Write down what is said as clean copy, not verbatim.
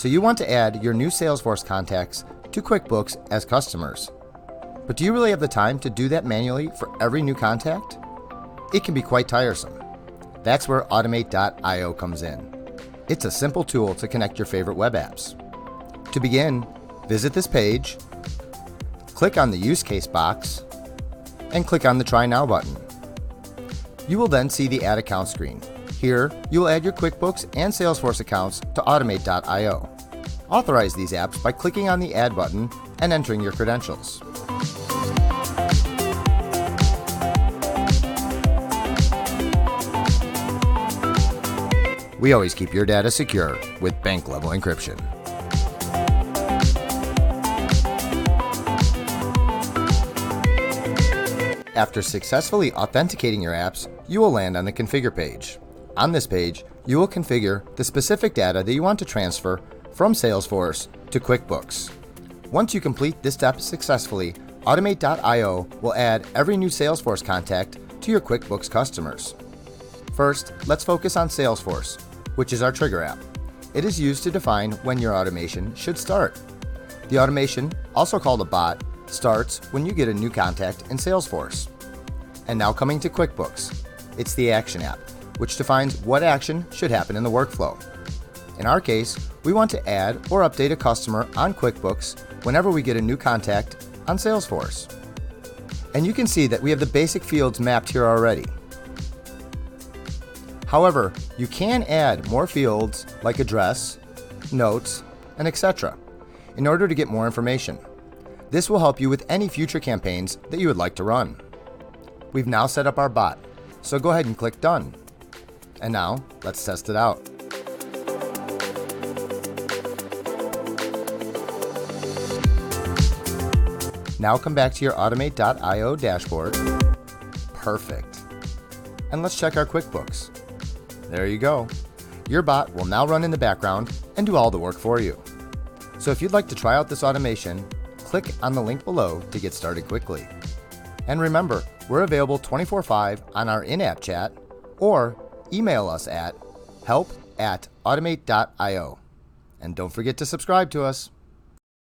So you want to add your new Salesforce contacts to QuickBooks as customers. But do you really have the time to do that manually for every new contact? It can be quite tiresome. That's where Automate.io comes in. It's a simple tool to connect your favorite web apps. To begin, visit this page, click on the use case box, and click on the Try Now button. You will then see the Add Account screen. Here, you will add your QuickBooks and Salesforce accounts to Automate.io. Authorize these apps by clicking on the Add button and entering your credentials. We always keep your data secure with bank-level encryption. After successfully authenticating your apps, you will land on the Configure page. On this page, you will configure the specific data that you want to transfer from Salesforce to QuickBooks. Once you complete this step successfully, Automate.io will add every new Salesforce contact to your QuickBooks customers. First, let's focus on Salesforce, which is our trigger app. It is used to define when your automation should start. The automation, also called a bot, starts when you get a new contact in Salesforce. And now coming to QuickBooks, it's the action app, which defines what action should happen in the workflow. In our case, we want to add or update a customer on QuickBooks whenever we get a new contact on Salesforce. And you can see that we have the basic fields mapped here already. However, you can add more fields like address, notes, and etc. in order to get more information. This will help you with any future campaigns that you would like to run. We've now set up our bot, so go ahead and click Done. And now, let's test it out. Now come back to your Automate.io dashboard. Perfect. And let's check our QuickBooks. There you go. Your bot will now run in the background and do all the work for you. So if you'd like to try out this automation, click on the link below to get started quickly. And remember, we're available 24/5 on our in-app chat or email us at help@automate.io. And don't forget to subscribe to us.